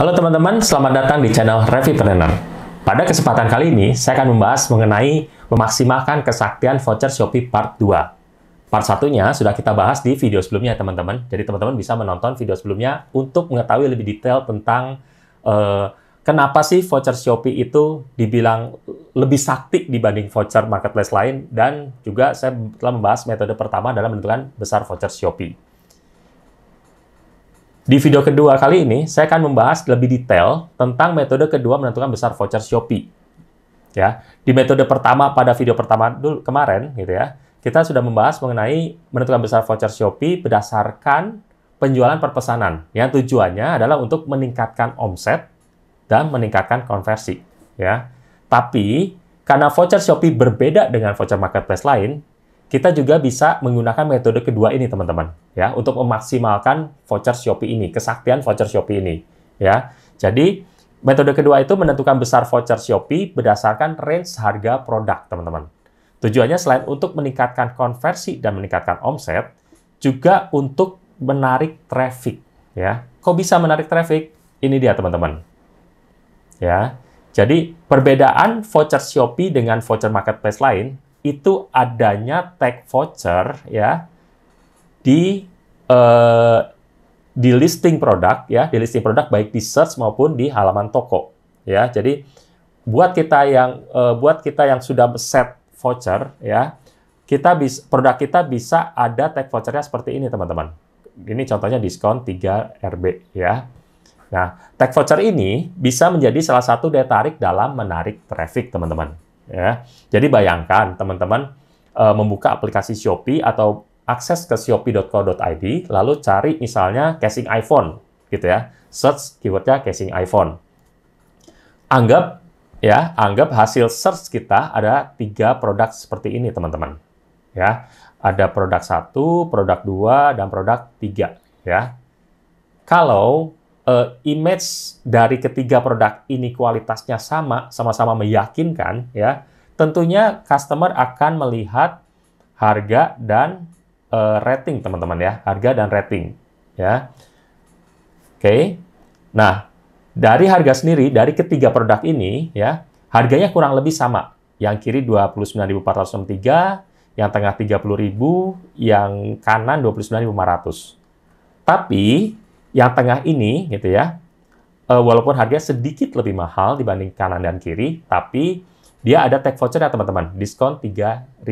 Halo teman-teman, selamat datang di channel Revipreneur. Pada kesempatan kali ini, saya akan membahas mengenai memaksimalkan kesaktian voucher Shopee Part 2. Part 1-nya sudah kita bahas di video sebelumnya, teman-teman. Jadi teman-teman bisa menonton video sebelumnya untuk mengetahui lebih detail tentang kenapa sih voucher Shopee itu dibilang lebih sakti dibanding voucher marketplace lain, dan juga saya telah membahas metode pertama dalam menentukan besar voucher Shopee. Di video kedua kali ini, saya akan membahas lebih detail tentang metode kedua menentukan besar voucher Shopee. Ya, di metode pertama pada video pertama dulu kemarin, gitu ya, kita sudah membahas mengenai menentukan besar voucher Shopee berdasarkan penjualan per pesanan, yang tujuannya adalah untuk meningkatkan omset dan meningkatkan konversi. Ya, tapi karena voucher Shopee berbeda dengan voucher marketplace lain, kita juga bisa menggunakan metode kedua ini, teman-teman, ya, untuk memaksimalkan voucher Shopee ini, kesaktian voucher Shopee ini, ya. Jadi, metode kedua itu menentukan besar voucher Shopee berdasarkan range harga produk, teman-teman. Tujuannya selain untuk meningkatkan konversi dan meningkatkan omset, juga untuk menarik traffic, ya. Kok bisa menarik traffic? Ini dia, teman-teman. Ya. Jadi, perbedaan voucher Shopee dengan voucher marketplace lain itu adanya tag voucher, ya, di listing produk, ya, di listing produk baik di search maupun di halaman toko, ya. Jadi buat kita yang sudah set voucher, ya, produk kita bisa ada tag vouchernya seperti ini, teman-teman. Ini contohnya diskon 3 RB, ya. Nah, tag voucher ini bisa menjadi salah satu daya tarik dalam menarik traffic, teman-teman. Ya, jadi bayangkan teman-teman membuka aplikasi Shopee atau akses ke shopee.co.id, lalu cari misalnya casing iPhone, gitu ya, search keywordnya casing iPhone. Anggap hasil search kita ada 3 produk seperti ini, teman-teman. Ya, ada produk 1, produk 2, dan produk 3. Ya, kalau image dari ketiga produk ini kualitasnya sama-sama meyakinkan, ya, tentunya customer akan melihat harga dan rating, teman-teman, ya, harga dan rating, ya. Oke. Nah, dari harga sendiri dari ketiga produk ini, ya, harganya kurang lebih sama. Yang kiri 29.463, yang tengah 30.000, yang kanan 29.500. Tapi yang tengah ini, gitu ya, walaupun harganya sedikit lebih mahal dibanding kanan dan kiri, tapi dia ada tag voucher ya, teman-teman, diskon 3.000,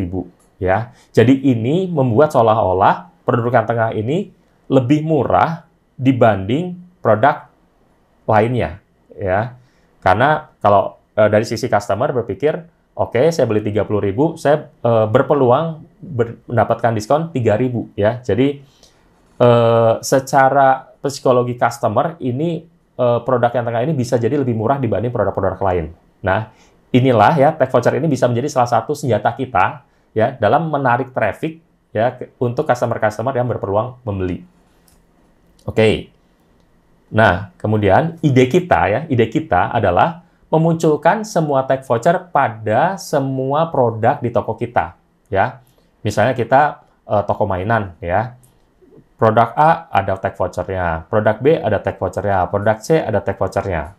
ya. Jadi ini membuat seolah-olah produk yang tengah ini lebih murah dibanding produk lainnya, ya. Karena kalau dari sisi customer berpikir, oke, saya beli 30.000, saya berpeluang mendapatkan diskon 3.000, ya. Jadi secara psikologi customer ini produk yang tengah ini bisa jadi lebih murah dibanding produk-produk lain. Nah, inilah, ya, tag voucher ini bisa menjadi salah satu senjata kita, ya, dalam menarik traffic, ya, untuk customer-customer yang berpeluang membeli. Oke. Nah, kemudian ide kita adalah memunculkan semua tag voucher pada semua produk di toko kita, ya. Misalnya kita toko mainan, ya. Produk A ada tag vouchernya, produk B ada tag vouchernya, produk C ada tag vouchernya.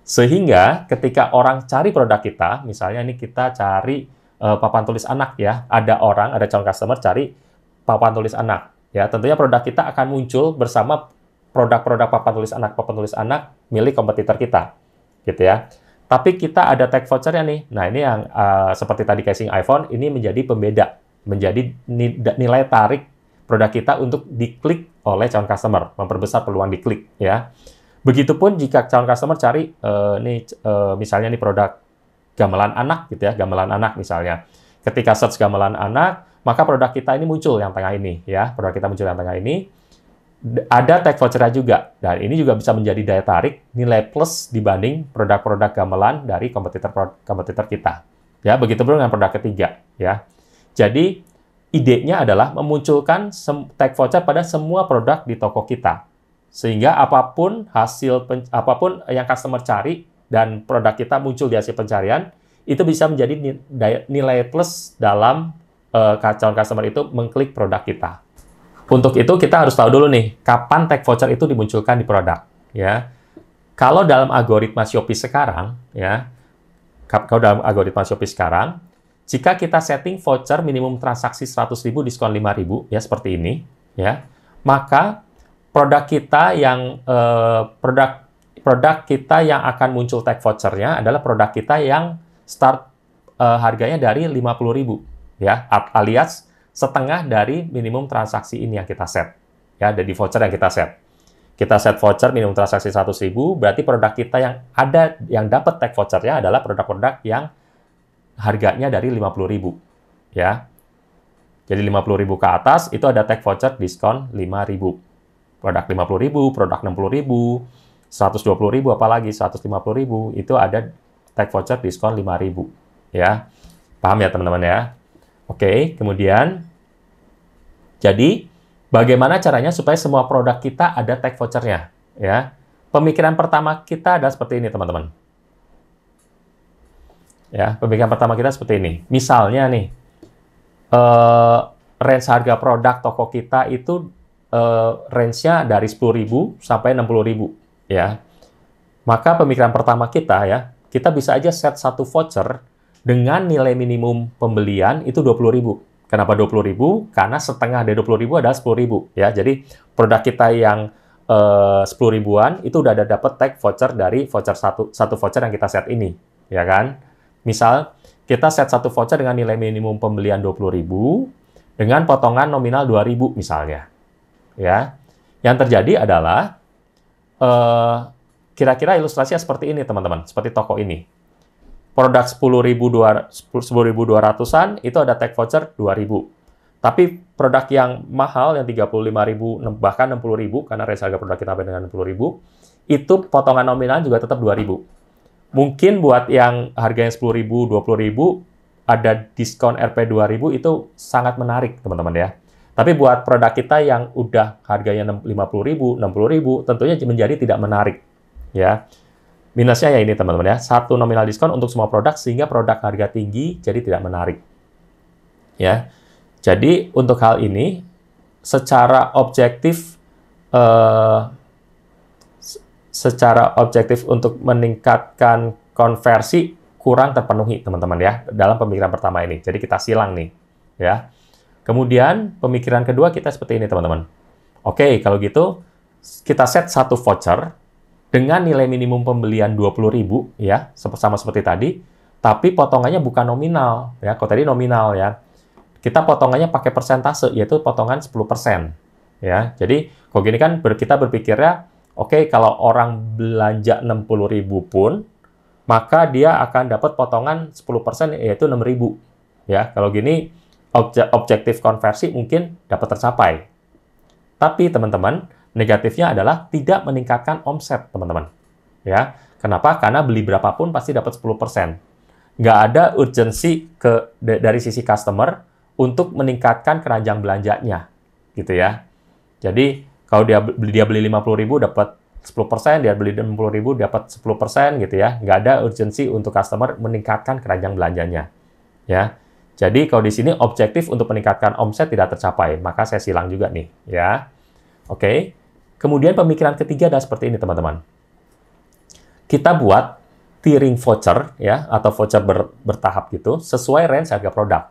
Sehingga ketika orang cari produk kita, misalnya ini kita cari papan tulis anak, ya, ada calon customer cari papan tulis anak, ya, tentunya produk kita akan muncul bersama produk-produk papan tulis anak milik kompetitor kita, gitu ya. Tapi kita ada tag vouchernya nih. Nah, ini yang seperti tadi casing iPhone, ini menjadi pembeda, menjadi nilai tarik produk kita untuk diklik oleh calon customer, memperbesar peluang diklik, ya. Begitupun jika calon customer cari misalnya nih produk gamelan anak, gitu ya, gamelan anak misalnya. Ketika search gamelan anak, maka produk kita ini muncul yang tengah ini, ya. Produk kita muncul yang tengah ini. Ada tag voucher-nya juga, dan ini juga bisa menjadi daya tarik nilai plus dibanding produk-produk gamelan dari kompetitor kita. Ya, begitu pun dengan produk ketiga, ya. Jadi idenya adalah memunculkan tag voucher pada semua produk di toko kita. Sehingga apapun yang customer cari dan produk kita muncul di hasil pencarian, itu bisa menjadi nilai plus dalam calon customer itu mengklik produk kita. Untuk itu kita harus tahu dulu nih, kapan tag voucher itu dimunculkan di produk, ya. Kalau dalam algoritma Shopee sekarang, ya, kalau dalam algoritma Shopee sekarang, jika kita setting voucher minimum transaksi 100.000 diskon 5.000, ya seperti ini, ya, maka produk kita yang produk kita yang akan muncul tag vouchernya adalah produk kita yang start harganya dari 50.000, ya, alias setengah dari minimum transaksi ini yang kita set, ya, dari voucher yang kita set. Kita set voucher minimum transaksi 100.000, berarti produk kita yang dapat tag vouchernya adalah produk-produk yang harganya dari 50.000, ya. Jadi 50.000 ke atas itu ada tag voucher diskon 5.000. Produk 50.000, produk 60.000, 120.000, apalagi 150.000 itu ada tag voucher diskon 5.000, ya. Paham ya teman-teman ya? Oke, kemudian jadi bagaimana caranya supaya semua produk kita ada tag vouchernya, ya? Pemikiran pertama kita adalah seperti ini, teman-teman. Ya, pemikiran pertama kita seperti ini. Misalnya nih, range harga produk toko kita itu range-nya dari 10.000 sampai 60.000, ya. Maka pemikiran pertama kita, ya, kita bisa aja set satu voucher dengan nilai minimum pembelian itu 20.000. Kenapa 20.000? Karena setengah dari 20.000 adalah 10.000, ya. Jadi produk kita yang 10 ribuan itu udah ada dapat tag voucher dari voucher satu voucher yang kita set ini, ya kan? Misal kita set satu voucher dengan nilai minimum pembelian 20.000 dengan potongan nominal 2.000 misalnya, ya. Yang terjadi adalah kira-kira ilustrasinya seperti ini, teman-teman, seperti toko ini. Produk 10.200-an itu ada tag voucher 2.000. Tapi produk yang mahal yang 35.000 bahkan 60.000 karena range harga produk kita dengan 60.000 itu potongan nominal juga tetap 2.000. Mungkin buat yang harganya 10.000, 20.000 ada diskon RP 2.000 itu sangat menarik, teman-teman ya. Tapi buat produk kita yang udah harganya 50.000, 60.000 tentunya menjadi tidak menarik, ya. Minusnya ya ini teman-teman ya, satu nominal diskon untuk semua produk sehingga produk harga tinggi jadi tidak menarik. Ya. Jadi untuk hal ini secara objektif untuk meningkatkan konversi kurang terpenuhi teman-teman ya dalam pemikiran pertama ini. Jadi kita silang nih ya. Kemudian pemikiran kedua kita seperti ini teman-teman. Oke, kalau gitu kita set satu voucher dengan nilai minimum pembelian 20.000 ya, sama seperti tadi, tapi potongannya bukan nominal ya. Kalau tadi nominal ya. Kita potongannya pakai persentase yaitu potongan 10% ya. Jadi kalau gini kan kita berpikirnya oke, kalau orang belanja 60.000 pun maka dia akan dapat potongan 10% yaitu 6.000 ya. Kalau gini objektif konversi mungkin dapat tercapai. Tapi teman-teman, negatifnya adalah tidak meningkatkan omset, teman-teman. Ya. Kenapa? Karena beli berapapun pasti dapat 10%. Nggak ada urgensi dari sisi customer untuk meningkatkan keranjang belanjanya. Gitu ya. Jadi, kalau dia beli 50.000 dapat 10%, dia beli 60.000 dapat 10% gitu ya. Nggak ada urgensi untuk customer meningkatkan keranjang belanjanya. Ya. Jadi, kalau di sini objektif untuk meningkatkan omset tidak tercapai. Maka saya silang juga nih. Ya. Oke. Kemudian pemikiran ketiga adalah seperti ini, teman-teman. Kita buat tiering voucher, ya, atau voucher bertahap gitu, sesuai range harga produk.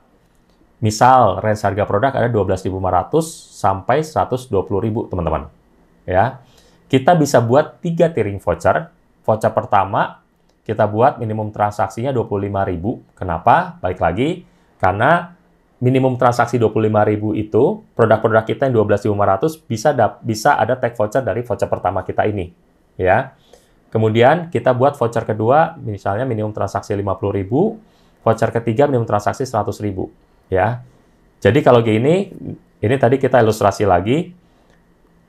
Misal, range harga produk ada 12.500 sampai 120.000, teman-teman. Ya. Kita bisa buat 3 tiering voucher. Voucher pertama, kita buat minimum transaksinya 25.000. Kenapa? Balik lagi, karena minimum transaksi 25.000 itu, produk-produk kita yang 12.500 bisa ada tag voucher dari voucher pertama kita ini. Ya. Kemudian kita buat voucher kedua, misalnya minimum transaksi 50.000, voucher ketiga minimum transaksi 100.000. Ya. Jadi kalau gini, ini tadi kita ilustrasi lagi,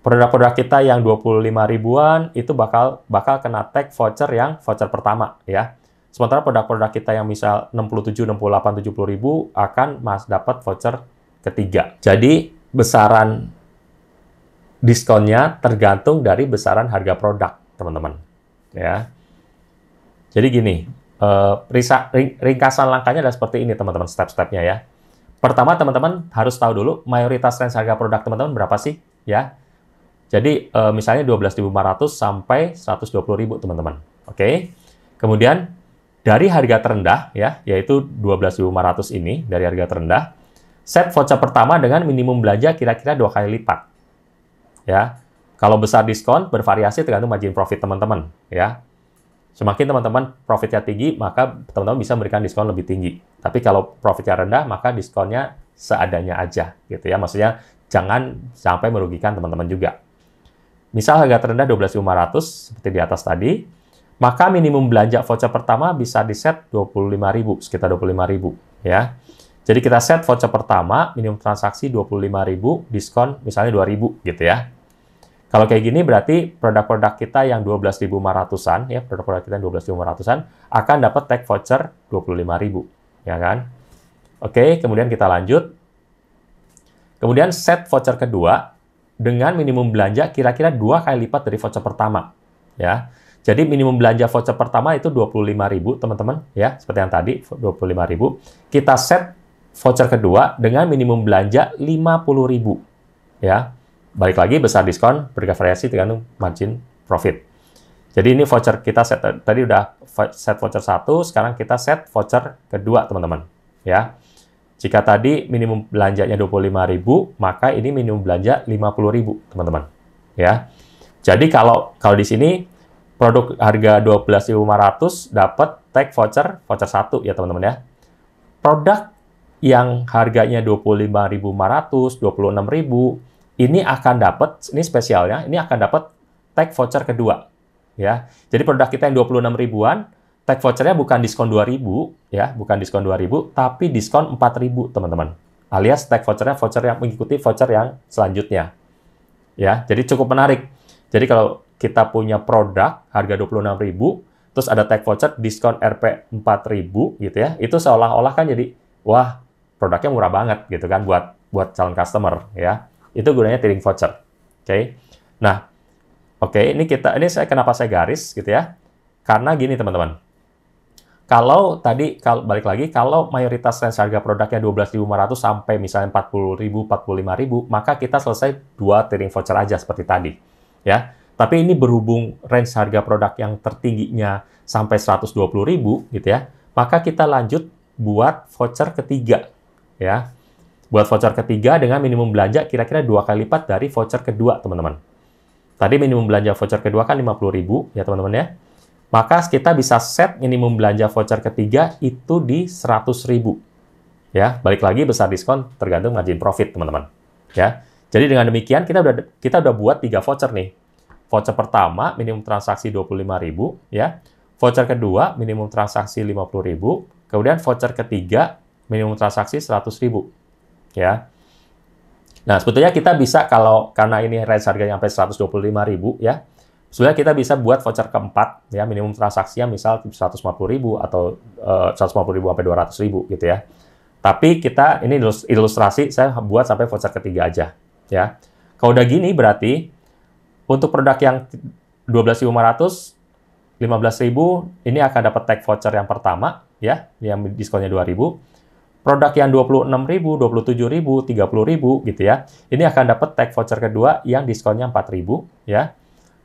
produk-produk kita yang 25 ribuan itu bakal kena tag voucher yang voucher pertama. Ya. Sementara produk-produk kita yang misal 67, 68, 70 ribu akan dapat voucher ketiga. Jadi, besaran diskonnya tergantung dari besaran harga produk, teman-teman. Ya. Jadi gini, ringkasan langkahnya adalah seperti ini, teman-teman, step-stepnya ya. Pertama, teman-teman harus tahu dulu mayoritas range harga produk teman-teman berapa sih? Ya. Jadi misalnya 12.500 sampai 120.000 teman-teman. Oke. Kemudian dari harga terendah ya, yaitu 12.500 ini dari harga terendah, set voucher pertama dengan minimum belanja kira-kira 2 kali lipat. Ya. Kalau besar diskon bervariasi tergantung margin profit teman-teman ya. Semakin teman-teman profitnya tinggi, maka teman-teman bisa memberikan diskon lebih tinggi. Tapi kalau profitnya rendah, maka diskonnya seadanya aja gitu ya. Maksudnya jangan sampai merugikan teman-teman juga. Misal harga terendah 12.500 seperti di atas tadi, maka minimum belanja voucher pertama bisa di-set 25.000, sekitar 25.000 ya. Jadi kita set voucher pertama minimum transaksi 25.000, diskon misalnya 2.000 gitu ya. Kalau kayak gini berarti produk-produk kita yang 12.500-an ya, produk-produk kita yang 12.500-an akan dapat tag voucher 25.000 ya kan. Oke, kemudian kita lanjut. Kemudian set voucher kedua dengan minimum belanja kira-kira 2 kali lipat dari voucher pertama ya. Jadi minimum belanja voucher pertama itu 25.000 teman-teman ya, seperti yang tadi 25.000. Kita set voucher kedua dengan minimum belanja 50.000 ya. Balik lagi besar diskon bervariasi tergantung margin profit. Jadi ini voucher kita set tadi udah set voucher 1, sekarang kita set voucher kedua teman-teman ya. Jika tadi minimum belanjanya 25.000, maka ini minimum belanja 50.000, teman-teman. Ya. Jadi kalau di sini produk harga 12.500 dapat tag voucher 1 ya, teman-teman ya. Produk yang harganya 25.500, 26.000, ini akan dapat, ini spesialnya, ini akan dapat tag voucher kedua. Ya. Jadi produk kita yang 26 ribuan, tag voucher-nya bukan diskon 2.000 ya, bukan diskon 2.000 tapi diskon 4.000 teman-teman. Alias tag voucher-nya voucher yang mengikuti voucher yang selanjutnya. Ya, jadi cukup menarik. Jadi kalau kita punya produk harga 26.000 terus ada tag voucher diskon Rp 4.000 gitu ya. Itu seolah-olah kan jadi wah, produknya murah banget gitu kan buat calon customer ya. Itu gunanya tiering voucher. Oke. Nah, ini kenapa saya garis gitu ya? Karena gini teman-teman. Kalau balik lagi, kalau mayoritas range harga produknya 12.500 sampai misalnya 40.000, 45.000, maka kita selesai 2 tiering voucher aja seperti tadi. Ya. Tapi ini berhubung range harga produk yang tertingginya sampai 120.000 gitu ya, maka kita lanjut buat voucher ketiga. Ya. Buat voucher ketiga dengan minimum belanja kira-kira 2 kali lipat dari voucher kedua, teman-teman. Tadi minimum belanja voucher kedua kan 50.000 ya, teman-teman ya. Maka kita bisa set minimum belanja voucher ketiga itu di 100.000. Ya, balik lagi besar diskon tergantung margin profit, teman-teman. Ya. Jadi dengan demikian kita udah buat 3 voucher nih. Voucher pertama minimum transaksi 25.000 ya. Voucher kedua minimum transaksi 50.000, kemudian voucher ketiga minimum transaksi 100.000. Ya. Nah, sebetulnya kita bisa karena ini range harganya sampai 125.000 ya. Sebenarnya kita bisa buat voucher keempat, ya, minimum transaksinya misal 150.000 atau 150.000 sampai 200.000 gitu ya. Tapi ini ilustrasi, saya buat sampai voucher ketiga aja. Ya. Kalau udah gini berarti, untuk produk yang 12.500, 15.000, ini akan dapat tag voucher yang pertama, ya, yang diskonnya 2.000. Produk yang 26.000, 27.000, 30.000 gitu ya, ini akan dapat tag voucher kedua yang diskonnya 4.000, ya.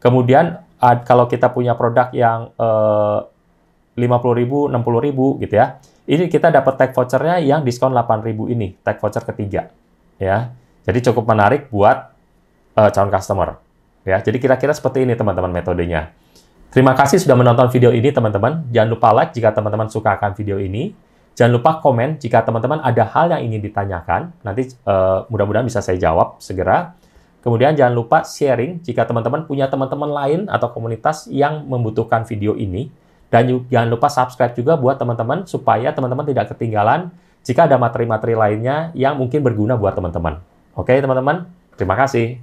Kemudian kalau kita punya produk yang 50.000, 60.000 gitu ya, ini kita dapat tag vouchernya yang diskon 8.000 ini, tag voucher ketiga. Ya, jadi cukup menarik buat calon customer. Ya, jadi kira-kira seperti ini teman-teman metodenya. Terima kasih sudah menonton video ini teman-teman. Jangan lupa like jika teman-teman suka akan video ini. Jangan lupa komen jika teman-teman ada hal yang ingin ditanyakan. Nanti mudah-mudahan bisa saya jawab segera. Kemudian jangan lupa sharing jika teman-teman punya teman-teman lain atau komunitas yang membutuhkan video ini. Dan jangan lupa subscribe juga buat teman-teman supaya teman-teman tidak ketinggalan jika ada materi-materi lainnya yang mungkin berguna buat teman-teman. Oke teman-teman, terima kasih.